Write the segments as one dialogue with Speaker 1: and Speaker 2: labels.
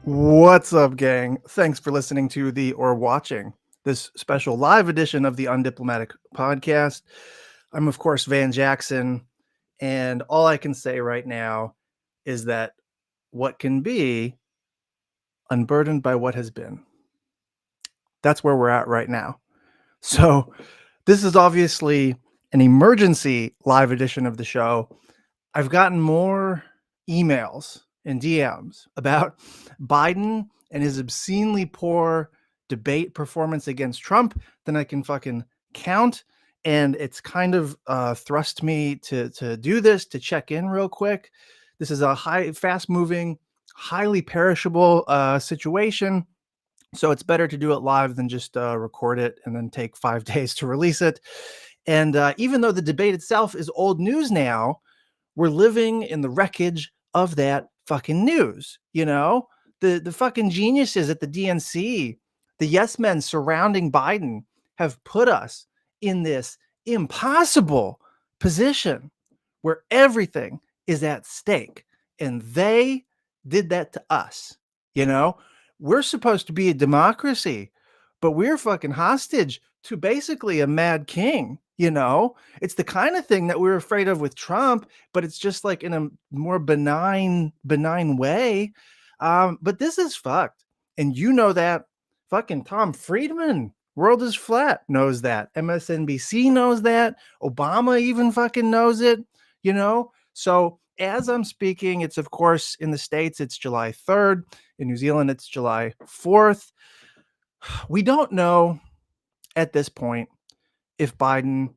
Speaker 1: What's up, gang? Thanks for listening to or watching this special live edition of the Undiplomatic Podcast. I'm, of course, Van Jackson, and all I can say right now is that what can be unburdened by what has been. That's where we're at right now. So, this is obviously an emergency live edition of the show. I've gotten more emails and DMs about Biden and his obscenely poor debate performance against Trump than I can fucking count. And it's kind of thrust me to do this, to check in real quick. This is a fast moving, highly perishable situation. So it's better to do it live than just record it and then take 5 days to release it. And even though the debate itself is old news now, we're living in the wreckage of that fucking news. The fucking geniuses at the DNC, the yes men surrounding Biden, have put us in this impossible position where everything is at stake, and they did that to us. We're supposed to be a democracy, but we're fucking hostage to basically a mad king. It's the kind of thing that we're afraid of with Trump, but it's just like in a more benign way. But this is fucked. And that fucking Tom Friedman, World is Flat, knows that. MSNBC knows that. Obama even fucking knows it, So as I'm speaking, it's of course in the States, it's July 3rd. In New Zealand, it's July 4th. We don't know at this point if Biden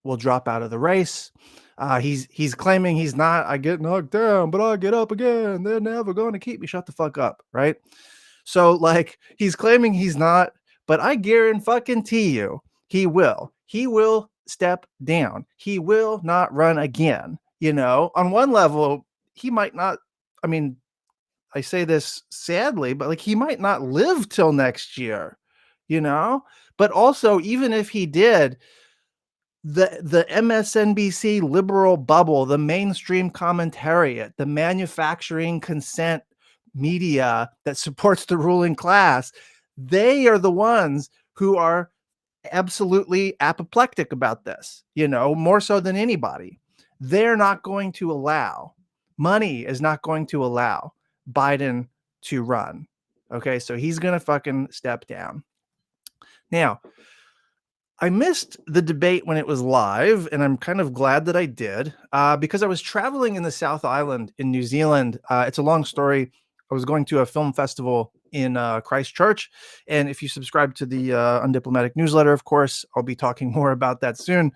Speaker 1: will drop out of the race. He's claiming he's not. I get knocked down, but I get up again. They're never going to keep me. Shut the fuck up, right? So he's claiming he's not, but I guarantee you he will. He will step down. He will not run again. On one level, he might not. I mean, I say this sadly, but he might not live till next year, But also, even if he did, the MSNBC liberal bubble, the mainstream commentariat, the manufacturing consent media that supports the ruling class, they are the ones who are absolutely apoplectic about this, more so than anybody. They're not going to allow, money is not going to allow Biden to run. Okay, so he's going to fucking step down. Now, I missed the debate when it was live, and I'm kind of glad that I did because I was traveling in the South Island in New Zealand. It's a long story. I was going to a film festival in Christchurch, and if you subscribe to the Undiplomatic newsletter, of course, I'll be talking more about that soon.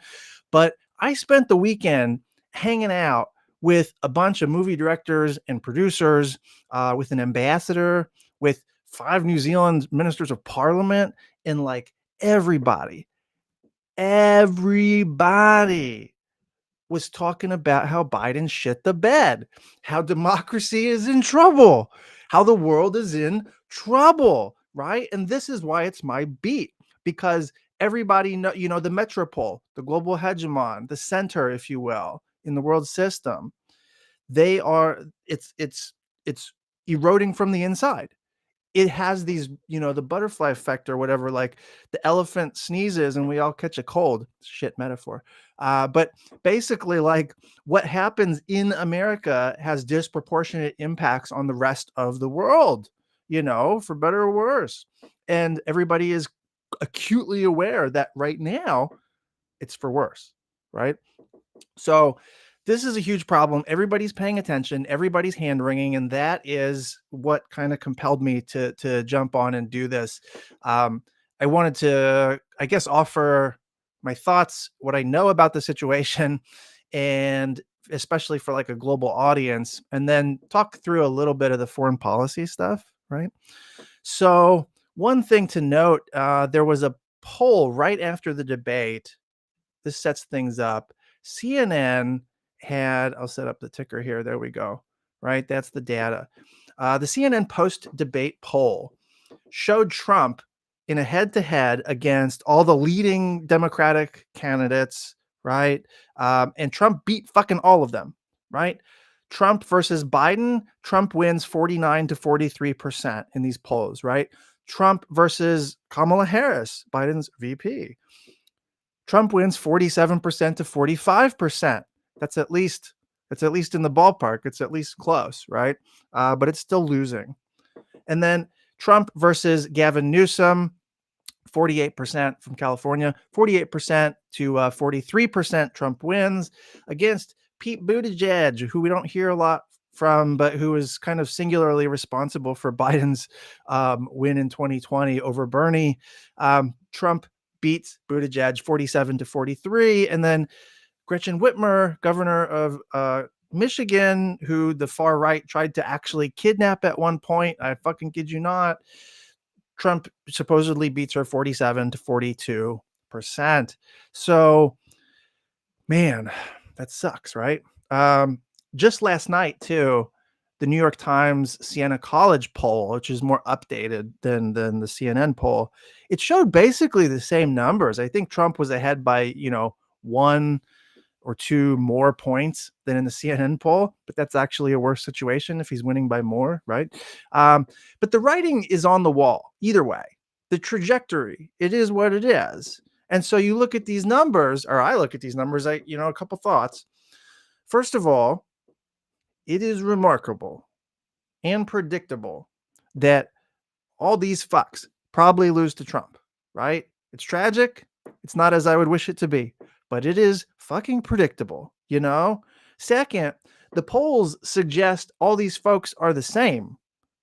Speaker 1: But I spent the weekend hanging out with a bunch of movie directors and producers, with an ambassador, with 5 New Zealand ministers of parliament, and everybody was talking about how Biden shit the bed, how democracy is in trouble, how the world is in trouble, right? And this is why it's my beat, because everybody know, the metropole, the global hegemon, the center, if you will, in the world system, it's eroding from the inside. It has these, the butterfly effect or whatever, the elephant sneezes and we all catch a cold. Shit metaphor. But basically, what happens in America has disproportionate impacts on the rest of the world, for better or worse. And everybody is acutely aware that right now it's for worse, right? So this is a huge problem. Everybody's paying attention. Everybody's hand wringing, and that is what kind of compelled me to jump on and do this. I wanted to, I guess, offer my thoughts, what I know about the situation, and especially for a global audience, and then talk through a little bit of the foreign policy stuff, right? So one thing to note, there was a poll right after the debate. This sets things up. CNN had, I'll set up the ticker here. There we go. Right. That's the data. The CNN post-debate poll showed Trump in a head-to-head against all the leading Democratic candidates. Right. And Trump beat fucking all of them. Right. Trump versus Biden, Trump wins 49 to 43% in these polls, right? Trump versus Kamala Harris, Biden's VP. Trump wins 47% to 45%. That's at least in the ballpark. It's at least close, right? But it's still losing. And then Trump versus Gavin Newsom, 48% from California, 48% to 43%. Trump wins against Pete Buttigieg, who we don't hear a lot from, but who is kind of singularly responsible for Biden's win in 2020 over Bernie. Trump beats Buttigieg 47 to 43. And then Gretchen Whitmer, governor of Michigan, who the far right tried to actually kidnap at one point. I fucking kid you not. Trump supposedly beats her 47 to 42%. So, man, that sucks, right? Just last night, too, the New York Times Siena College poll, which is more updated than the CNN poll, it showed basically the same numbers. I think Trump was ahead by, 1 or 2 more points than in the CNN poll, but that's actually a worse situation if he's winning by more, right? But the writing is on the wall either way. The trajectory, it is what it is. And so you look at these numbers, or I look at these numbers, a couple thoughts. First of all, it is remarkable and predictable that all these fucks probably lose to Trump, right? It's tragic. It's not as I would wish it to be, but it is fucking predictable, Second, the polls suggest all these folks are the same.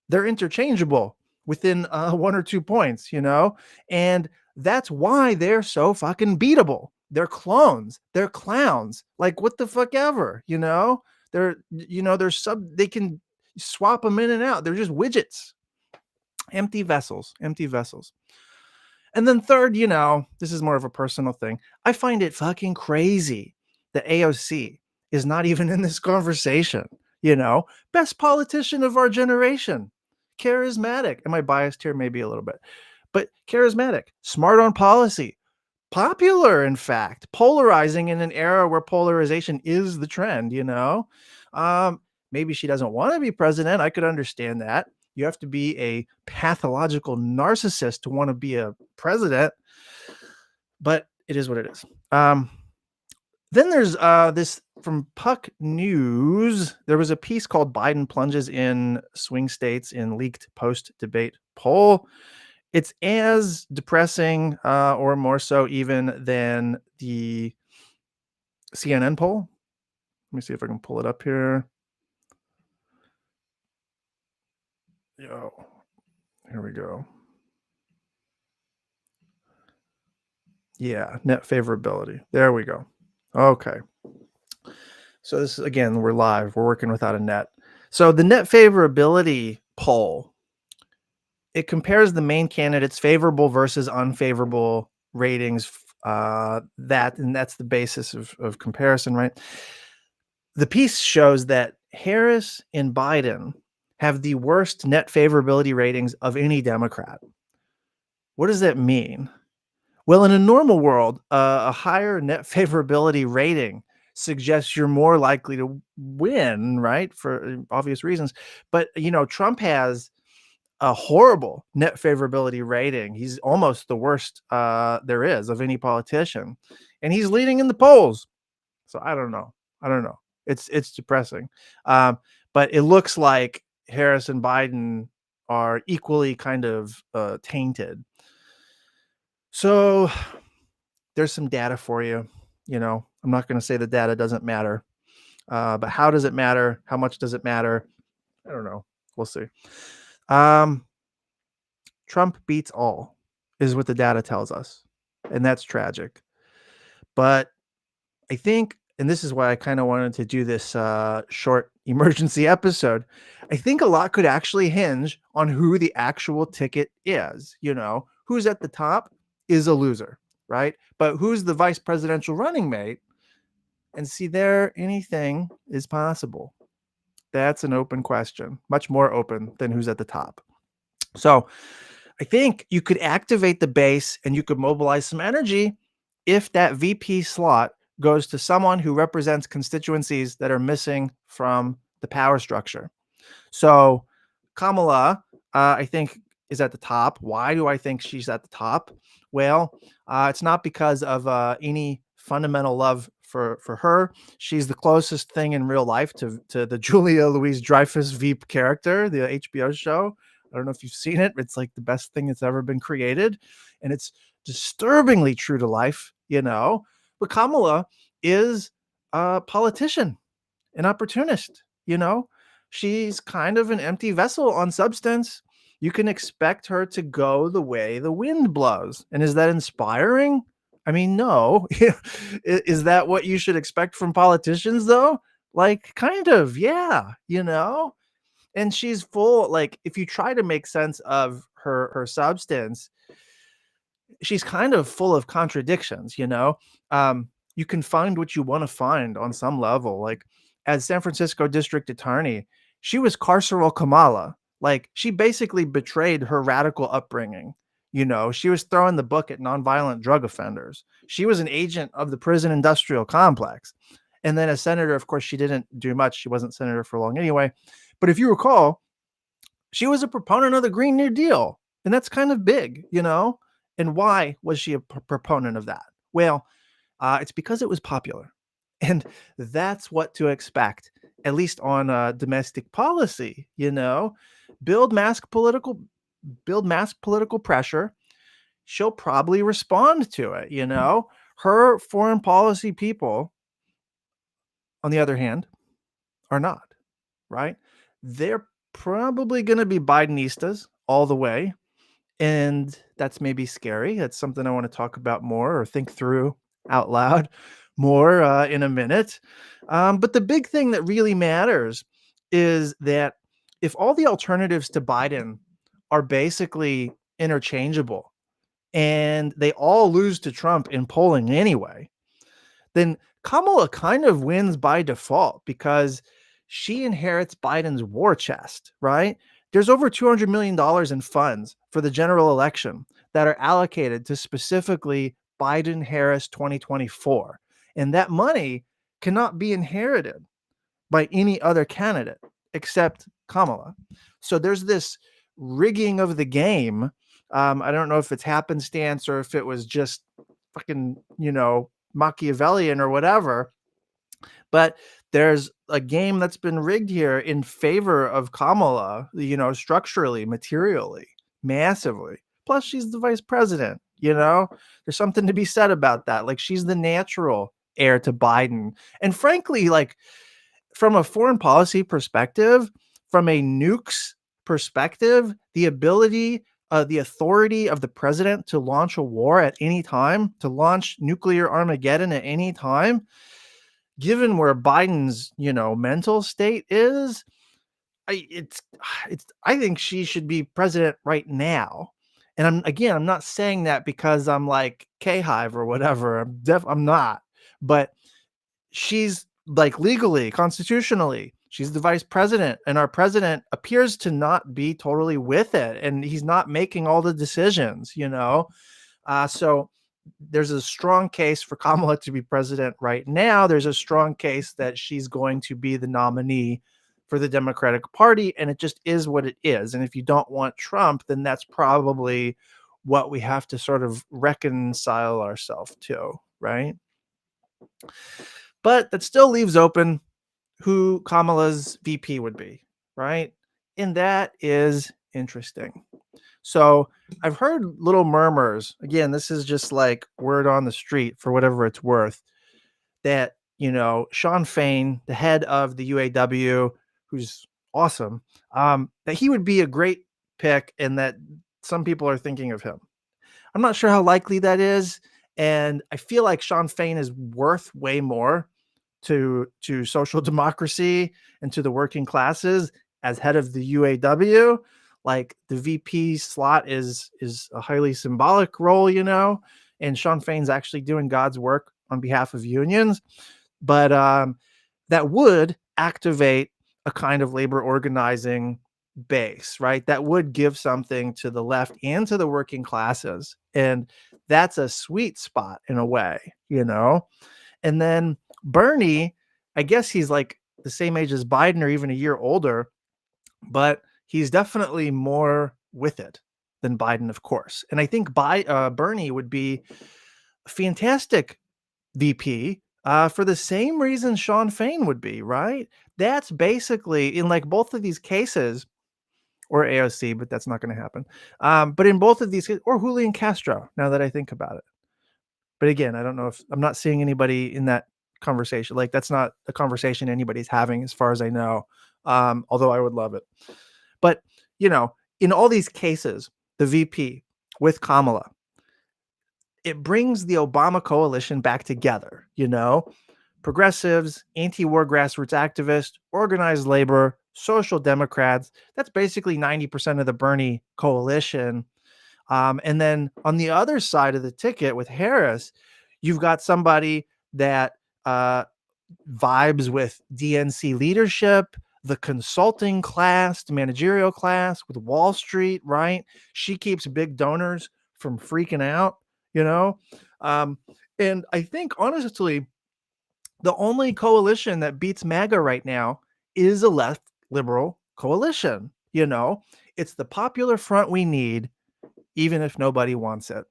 Speaker 1: They're interchangeable within 1 or 2 points, and that's why they're so fucking beatable. They're clones. They're clowns. Like, what the fuck ever, they can swap them in and out. They're just widgets. Empty vessels. And then third, this is more of a personal thing. I find it fucking crazy that AOC is not even in this conversation. Best politician of our generation, charismatic. Am I biased here? Maybe a little bit, but charismatic, smart on policy, popular, in fact, polarizing in an era where polarization is the trend. Maybe she doesn't want to be president. I could understand that. You have to be a pathological narcissist to want to be a president, but it is what it is. Then there's this from Puck News. There was a piece called Biden Plunges in Swing States in Leaked Post-Debate Poll. It's as depressing or more so even than the CNN poll. Let me see if I can pull it up here. Here we go. Yeah, net favorability. There we go. Okay. So this is, again, we're live. We're working without a net. So the net favorability poll, it compares the main candidates' favorable versus unfavorable ratings. And that's the basis of comparison, right? The piece shows that Harris and Biden have the worst net favorability ratings of any Democrat. What does that mean? Well, in a normal world, a higher net favorability rating suggests you're more likely to win, right? For obvious reasons. But, Trump has a horrible net favorability rating. He's almost the worst there is of any politician. And he's leading in the polls. So I don't know. It's depressing. But it looks like Harris and Biden are equally kind of tainted. So there's some data for you. I'm not going to say the data doesn't matter, but how does it matter? How much does it matter? I don't know. We'll see. Trump beats all is what the data tells us, and that's tragic. But I think, and this is why I kind of wanted to do this short emergency episode, I think a lot could actually hinge on who the actual ticket is. Who's at the top is a loser, right? But who's the vice presidential running mate? And see, there, anything is possible. That's an open question, much more open than who's at the top. So I think you could activate the base and you could mobilize some energy if that VP slot goes to someone who represents constituencies that are missing from the power structure. So Kamala, I think, is at the top. Why do I think she's at the top? Well, it's not because of any fundamental love for her. She's the closest thing in real life to the Julia Louise Dreyfus Veep character, the HBO show. I don't know if you've seen it. It's like the best thing that's ever been created, and it's disturbingly true to life, you know. But Kamala is a politician, an opportunist, you know? She's kind of an empty vessel on substance. You can expect her to go the way the wind blows. And is that inspiring? I mean, no. Is that what you should expect from politicians, though? Like, kind of, yeah, you know? And she's full, like, if you try to make sense of her substance, she's kind of full of contradictions, you know? You can find what you want to find on some level. Like, as San Francisco district attorney, she was carceral Kamala. Like, she basically betrayed her radical upbringing. You know, she was throwing the book at nonviolent drug offenders. She was an agent of the prison industrial complex. And then as senator, of course, she didn't do much. She wasn't senator for long anyway. But if you recall, she was a proponent of the Green New Deal. And that's kind of big, you know? And why was she a proponent of that? Well, it's because it was popular. And that's what to expect, at least on domestic policy, you know? Build mass political build mass political pressure. She'll probably respond to it, you know? Her foreign policy people, on the other hand, are not, right? They're probably going to be Bidenistas all the way. And that's maybe scary. That's something I want to talk about more or think through out loud more in a minute. But the big thing that really matters is that if all the alternatives to Biden are basically interchangeable and they all lose to Trump in polling anyway, then Kamala kind of wins by default because she inherits Biden's war chest, right? There's over $200 million in funds for the general election that are allocated to specifically Biden Harris 2024. And that money cannot be inherited by any other candidate except Kamala. So there's this rigging of the game. I don't know if it's happenstance or if it was just fucking, you know, Machiavellian or whatever, but there's a game that's been rigged here in favor of Kamala, you know, structurally, materially, massively. Plus, she's the vice president, you know, there's something to be said about that. Like, she's the natural heir to Biden. And frankly, like, from a foreign policy perspective, from a nukes perspective, the ability, the authority of the president to launch a war at any time, to launch nuclear Armageddon at any time, given where Biden's, you know, mental state is, it's I think she should be president right now. And I'm not saying that because I'm like K-Hive or whatever. I'm not. But she's like legally, constitutionally, she's the vice president, and our president appears to not be totally with it, and he's not making all the decisions, you know. So there's a strong case for Kamala to be president right now. There's a strong case that she's going to be the nominee for the Democratic Party, and it just is what it is. And if you don't want Trump, then that's probably what we have to sort of reconcile ourselves to, right? But that still leaves open who Kamala's VP would be, right? And that is interesting. So I've heard little murmurs. Again, this is just like word on the street for whatever it's worth, that, you know, Sean Fain, the head of the UAW, who's awesome, that he would be a great pick and that some people are thinking of him. I'm not sure how likely that is. And I feel like Sean Fain is worth way more to social democracy and to the working classes as head of the UAW. Like, the VP slot is a highly symbolic role, you know, and Sean Fain's actually doing God's work on behalf of unions. But that would activate a kind of labor organizing base, right? That would give something to the left and to the working classes. And that's a sweet spot in a way, you know? And then Bernie, I guess he's like the same age as Biden or even a year older, but he's definitely more with it than Biden, of course. And I think Bernie would be a fantastic VP for the same reason Sean Fain would be, right? That's basically in like both of these cases, or AOC, but that's not going to happen. But in both of these, or Julian Castro, now that I think about it. But again, I don't know if I'm not seeing anybody in that conversation. Like that's not a conversation anybody's having, as far as I know. Although I would love it. But you know, in all these cases, the VP with Kamala, it brings the Obama coalition back together. You know, progressives, anti-war grassroots activists, organized labor, social democrats. That's basically 90% of the Bernie coalition. And then on the other side of the ticket with Harris, you've got somebody that vibes with DNC leadership, the consulting class, the managerial class with Wall Street, right? She keeps big donors from freaking out, you know? And I think, honestly, the only coalition that beats MAGA right now is a left liberal coalition. You know, it's the popular front we need, even if nobody wants it.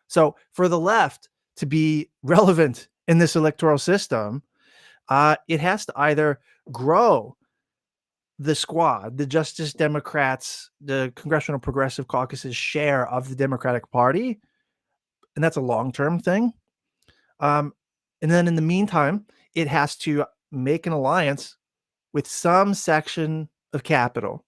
Speaker 1: So for the left to be relevant in this electoral system, it has to either grow the squad, the Justice Democrats, the Congressional Progressive Caucus's share of the Democratic Party, and that's a long-term thing. And then in the meantime, it has to make an alliance with some section of capital.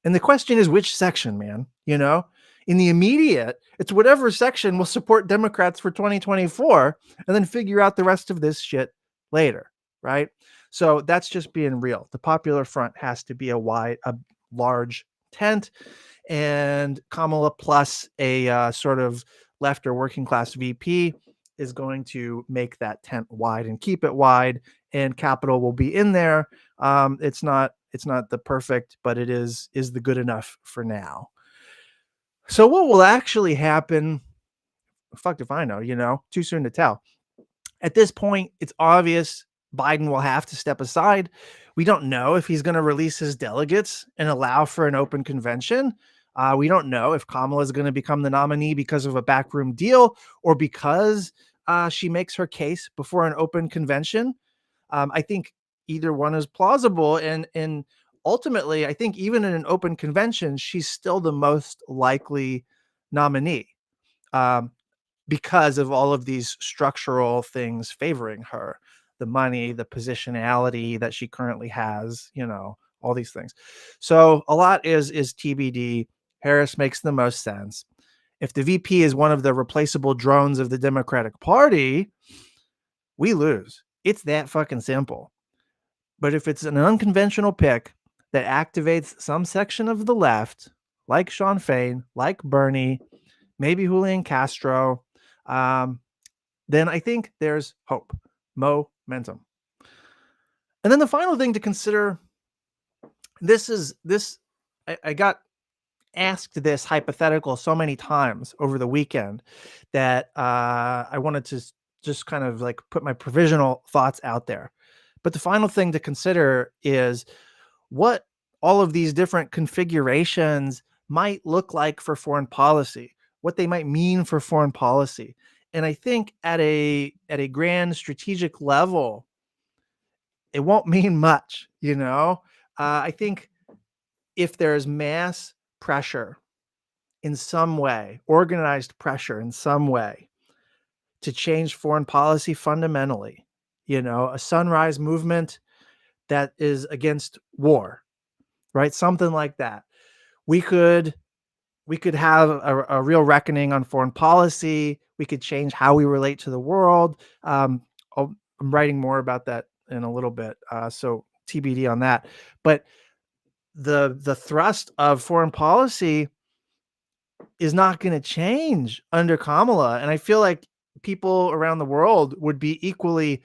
Speaker 1: And the question is, which section, man? You know, in the immediate, it's whatever section will support Democrats for 2024 and then figure out the rest of this shit later, right? So that's just being real. The Popular Front has to be a large tent, and Kamala plus a sort of left or working class VP is going to make that tent wide and keep it wide, and capital will be in there. It's not the perfect, but it is the good enough for now. So what will actually happen? Fuck if I know, you know, too soon to tell. At this point, it's obvious Biden will have to step aside. We don't know if he's going to release his delegates and allow for an open convention. We don't know if Kamala is going to become the nominee because of a backroom deal or because she makes her case before an open convention. I think either one is plausible, and ultimately, I think even in an open convention, she's still the most likely nominee because of all of these structural things favoring her, the money, the positionality that she currently has, you know, all these things. So a lot is TBD. Harris makes the most sense. If the VP is one of the replaceable drones of the Democratic Party, we lose. It's that fucking simple. But if it's an unconventional pick that activates some section of the left, like Sean Fain, like Bernie, maybe Julian Castro, then I think there's hope, momentum. And then the final thing to consider, I got asked this hypothetical so many times over the weekend that I wanted to just kind of like put my provisional thoughts out there. But the final thing to consider is what all of these different configurations might look like for foreign policy, what they might mean for foreign policy. And I think at a grand strategic level, it won't mean much, you know? I think if there's mass pressure in some way, organized pressure in some way to change foreign policy fundamentally, you know, a sunrise movement that is against war, right? Something like that. We could have a real reckoning on foreign policy. We could change how we relate to the world. I'm writing more about that in a little bit, so TBD on that. But the thrust of foreign policy is not going to change under Kamala, and I feel like people around the world would be equally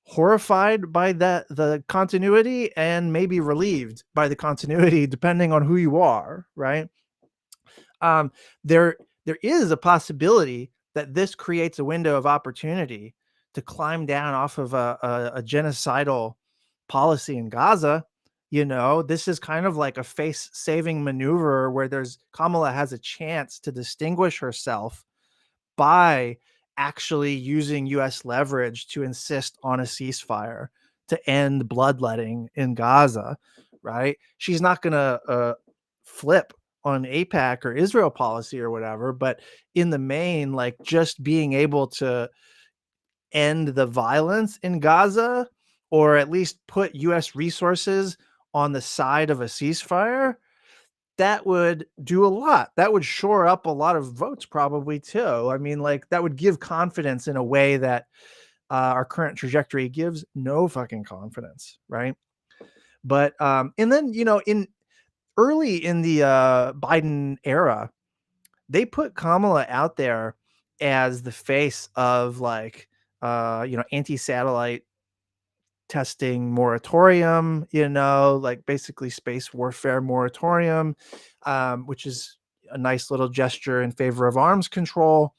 Speaker 1: horrified by the continuity and maybe relieved by the continuity, depending on who you are, right? There is a possibility that this creates a window of opportunity to climb down off of a genocidal policy in Gaza. This is kind of like a face-saving maneuver where Kamala has a chance to distinguish herself by actually using US leverage to insist on a ceasefire to end bloodletting in Gaza, right? She's not going to flip on APAC or Israel policy or whatever, but in the main, like just being able to end the violence in Gaza or at least put US resources on the side of a ceasefire, that would do a lot. That would shore up a lot of votes probably too. I mean, like that would give confidence in a way that our current trajectory gives no fucking confidence, right? But and then in early in the Biden era, they put Kamala out there as the face of like anti-satellite testing moratorium, like basically space warfare moratorium, which is a nice little gesture in favor of arms control.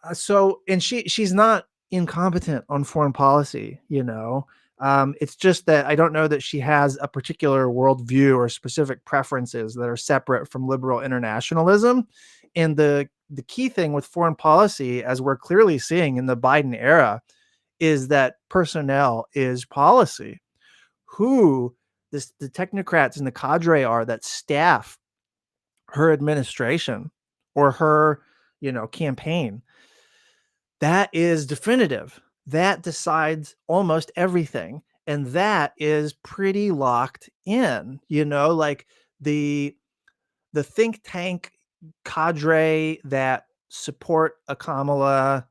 Speaker 1: And she's not incompetent on foreign policy. It's just that I don't know that she has a particular worldview or specific preferences that are separate from liberal internationalism. And the key thing with foreign policy, as we're clearly seeing in the Biden era, is that personnel is policy. Who the technocrats and the cadre are that staff her administration or her, campaign, that is definitive. That decides almost everything. And that is pretty locked in, like the think tank cadre that support a Kamala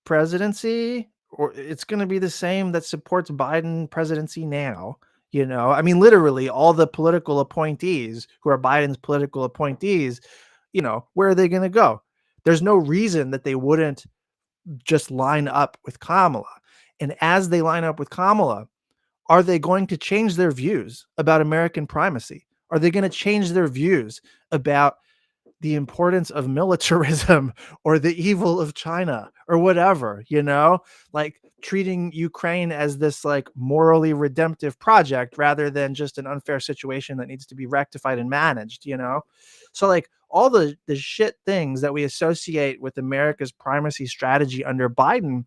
Speaker 1: presidency, or it's going to be the same that supports Biden presidency now. I mean, literally all the political appointees who are Biden's political appointees, where are they going to go? There's no reason that they wouldn't just line up with Kamala. And as they line up with Kamala, are they going to change their views about American primacy? Are they going to change their views about the importance of militarism or the evil of China or whatever, like treating Ukraine as this like morally redemptive project rather than just an unfair situation that needs to be rectified and managed, So like all the shit things that we associate with America's primacy strategy under Biden,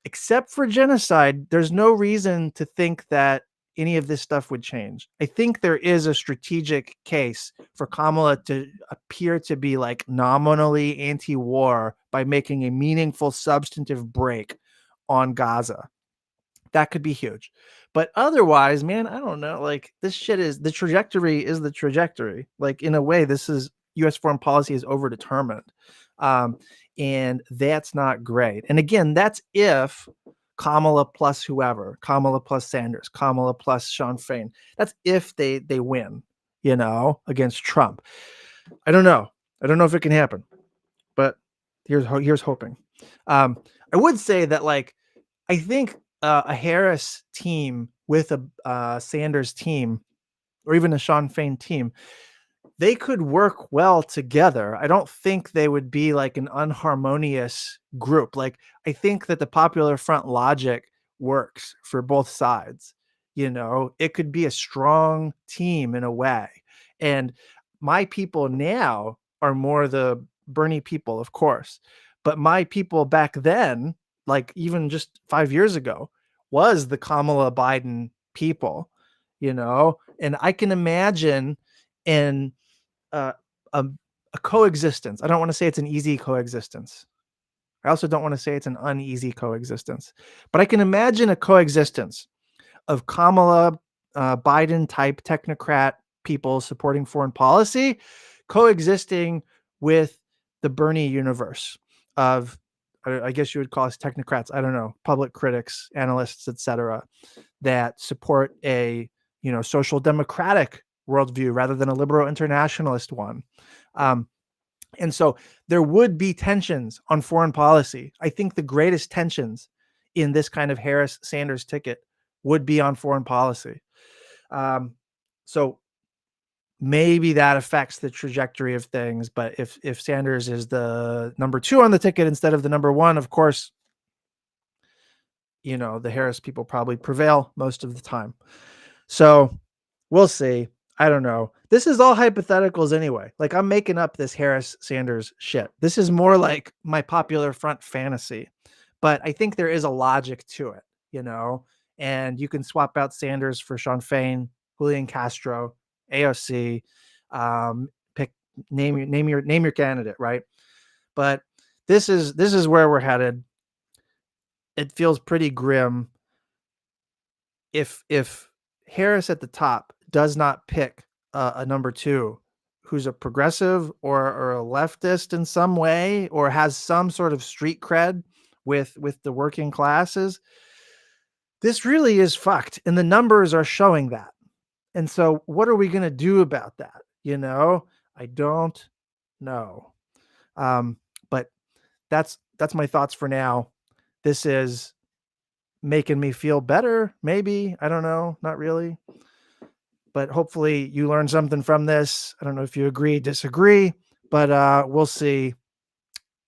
Speaker 1: except for genocide, there's no reason to think that any of this stuff would change. I think there is a strategic case for Kamala to appear to be like nominally anti-war by making a meaningful substantive break on Gaza. That could be huge. But otherwise, man, I don't know. Like this shit is the trajectory. Like in a way, this is US foreign policy is overdetermined. And that's not great. And again, that's if Kamala plus whoever, Kamala plus Sanders, Kamala plus Sean Fain. That's if they win, against Trump. I don't know. I don't know if it can happen, but here's hoping. I would say that like I think a Harris team with a Sanders team, or even a Sean Fain team, they could work well together. I don't think they would be like an unharmonious group. Like I think that the Popular Front logic works for both sides. It could be a strong team in a way. And my people now are more the Bernie people, of course. But my people back then, like even just 5 years ago, was the Kamala Biden people, and I can imagine in a coexistence. I don't want to say it's an easy coexistence. I also don't want to say it's an uneasy coexistence, but I can imagine a coexistence of Kamala Biden type technocrat people supporting foreign policy coexisting with the Bernie universe of, I guess you would call us technocrats. I don't know, public critics, analysts, etc., that support a social democratic worldview rather than a liberal internationalist one. And so there would be tensions on foreign policy. I think the greatest tensions in this kind of Harris-Sanders ticket would be on foreign policy. So maybe that affects the trajectory of things. But if Sanders is the number 2 on the ticket instead of the number 1, of course, the Harris people probably prevail most of the time. So we'll see. I don't know. This is all hypotheticals anyway. Like, I'm making up this Harris Sanders shit. This is more like my popular front fantasy, but I think there is a logic to it, and you can swap out Sanders for Sean Fain, Julian Castro, AOC, pick, name your candidate, right? But this is where we're headed. It feels pretty grim if Harris at the top does not pick a number two who's a progressive or a leftist in some way, or has some sort of street cred with the working classes. This really is fucked, and the numbers are showing that. And so what are we going to do about that? I don't know. But that's my thoughts for now. This is making me feel better, maybe. I don't know, not really. But hopefully you learned something from this. I don't know if you agree, disagree, but we'll see.